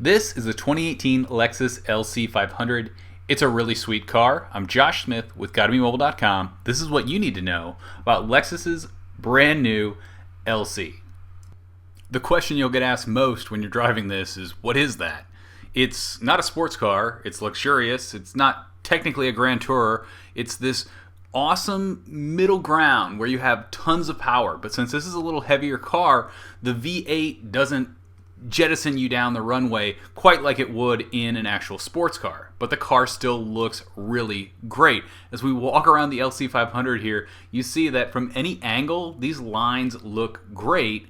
This is the 2018 Lexus LC 500. It's a really sweet car. I'm Josh Smith with GottaBeMobile.com. This is what you need to know about Lexus's brand new LC. The question you'll get asked most when you're driving this is, what is that? It's not a sports car. It's luxurious. It's not technically a Grand Tourer. It's this awesome middle ground where you have tons of power. But since this is a little heavier car, the V8 doesn't jettison you down the runway quite like it would in an actual sports car. But the car still looks really great. As we walk around the LC 500 here, you see that from any angle, these lines look great.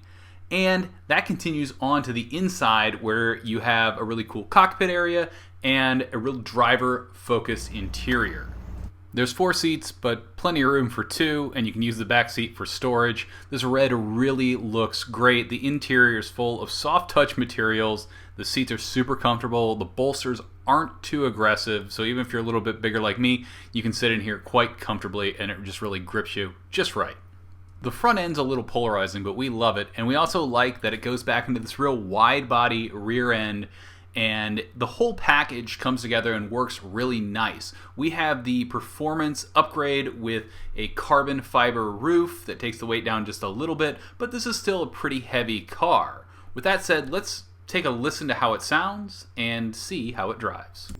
And that continues on to the inside where you have a really cool cockpit area and a real driver-focused interior. There's 4 seats, but plenty of room for 2, and you can use the back seat for storage. This red really looks great. The interior is full of soft touch materials. The seats are super comfortable. The bolsters aren't too aggressive, so even if you're a little bit bigger like me, you can sit in here quite comfortably, and it just really grips you just right. The front end's a little polarizing, but we love it, and we also like that it goes back into this real wide body rear end, and the whole package comes together and works really nice. We have the performance upgrade with a carbon fiber roof that takes the weight down just a little bit, but this is still a pretty heavy car. With that said, let's take a listen to how it sounds and see how it drives.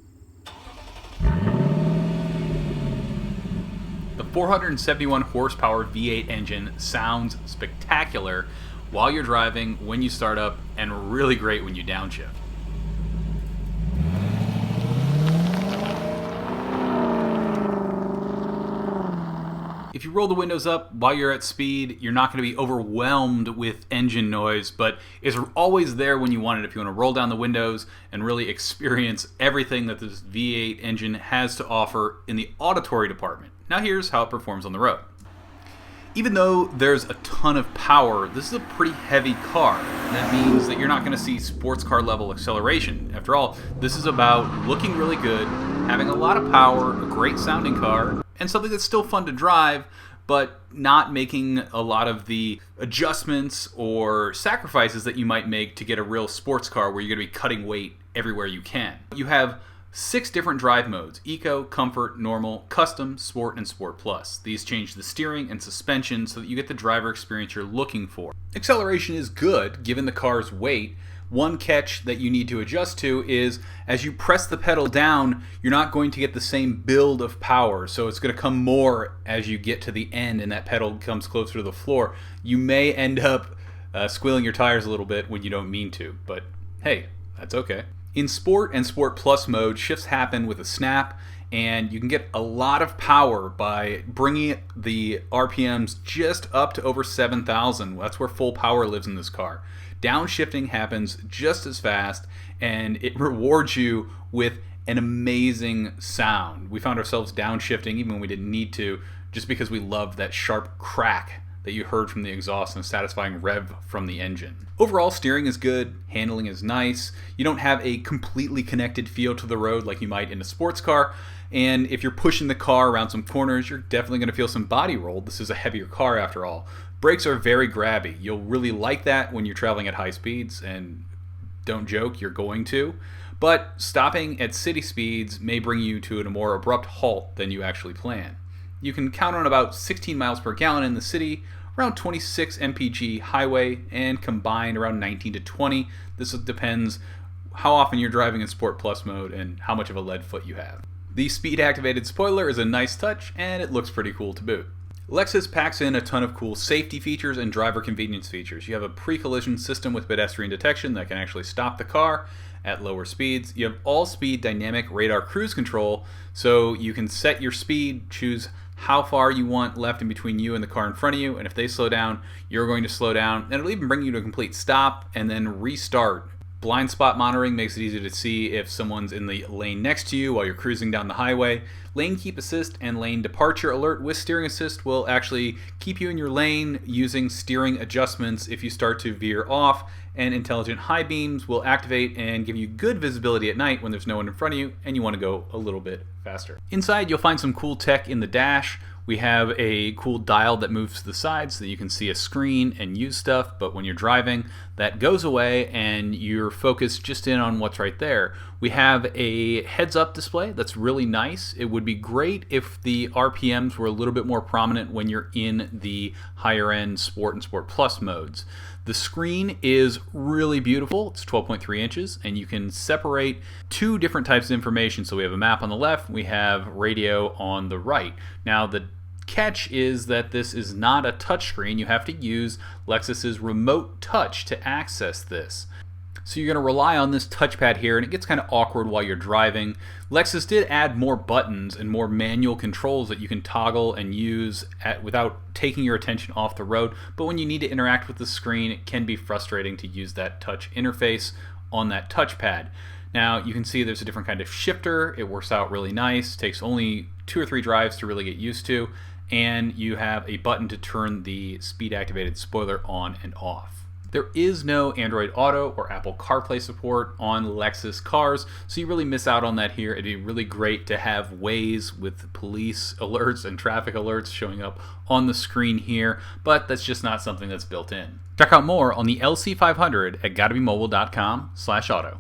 The 471 horsepower V8 engine sounds spectacular while you're driving, when you start up, and really great when you downshift. If you roll the windows up while you're at speed, you're not going to be overwhelmed with engine noise, but it's always there when you want it if you want to roll down the windows and really experience everything that this V8 engine has to offer in the auditory department. Now here's how it performs on the road. Even though there's a ton of power, this is a pretty heavy car. That means that you're not going to see sports car level acceleration. After all, this is about looking really good, having a lot of power, a great sounding car, and something that's still fun to drive, but not making a lot of the adjustments or sacrifices that you might make to get a real sports car where you're going to be cutting weight everywhere you can. You have 6 different drive modes: Eco, Comfort, Normal, Custom, Sport, and Sport Plus. These change the steering and suspension so that you get the driver experience you're looking for. Acceleration is good given the car's weight. One catch that you need to adjust to is as you press the pedal down, you're not going to get the same build of power, so it's going to come more as you get to the end and that pedal comes closer to the floor. You may end up squealing your tires a little bit when you don't mean to, but hey, that's okay. In Sport and Sport Plus mode, shifts happen with a snap, and you can get a lot of power by bringing the RPMs just up to over 7,000. That's where full power lives in this car. Downshifting happens just as fast, and it rewards you with an amazing sound. We found ourselves downshifting even when we didn't need to, just because we loved that sharp crack that you heard from the exhaust and a satisfying rev from the engine. Overall, steering is good, handling is nice. You don't have a completely connected feel to the road like you might in a sports car, and if you're pushing the car around some corners, you're definitely going to feel some body roll. This is a heavier car after all. Brakes are very grabby. You'll really like that when you're traveling at high speeds, and don't joke, you're going to. But stopping at city speeds may bring you to a more abrupt halt than you actually plan. You can count on about 16 miles per gallon in the city, around 26 mpg highway, and combined around 19 to 20. This depends how often you're driving in Sport Plus mode and how much of a lead foot you have. The speed-activated spoiler is a nice touch, and it looks pretty cool to boot. Lexus packs in a ton of cool safety features and driver convenience features. You have a pre-collision system with pedestrian detection that can actually stop the car at lower speeds. You have all-speed dynamic radar cruise control, so you can set your speed, choose how far you want left in between you and the car in front of you, and if they slow down, you're going to slow down, and it'll even bring you to a complete stop and then restart. Blind spot monitoring makes it easy to see if someone's in the lane next to you while you're cruising down the highway. Lane keep assist and lane departure alert with steering assist will actually keep you in your lane using steering adjustments if you start to veer off, and intelligent high beams will activate and give you good visibility at night when there's no one in front of you and you want to go a little bit faster. Inside, you'll find some cool tech in the dash We have a cool dial that moves to the side so that you can see a screen and use stuff, but when you're driving, that goes away and you're focused just in on what's right there. We have a heads-up display that's really nice. It would be great if the RPMs were a little bit more prominent when you're in the higher-end Sport and Sport Plus modes. The screen is really beautiful. It's 12.3 inches, and you can separate two different types of information. So we have a map on the left, we have radio on the right. Now, the catch is that this is not a touchscreen. You have to use Lexus's remote touch to access this. So you're going to rely on this touchpad here, and it gets kind of awkward while you're driving. Lexus did add more buttons and more manual controls that you can toggle and use without taking your attention off the road, but when you need to interact with the screen, it can be frustrating to use that touch interface on that touchpad. Now you can see there's a different kind of shifter. It works out really nice. Takes only 2 or 3 drives to really get used to, and you have a button to turn the speed activated spoiler on and off. There is no Android Auto or Apple CarPlay support on Lexus cars, so you really miss out on that here. It'd be really great to have Waze with police alerts and traffic alerts showing up on the screen here, but that's just not something that's built in. Check out more on the LC500 at gottabemobile.com/auto.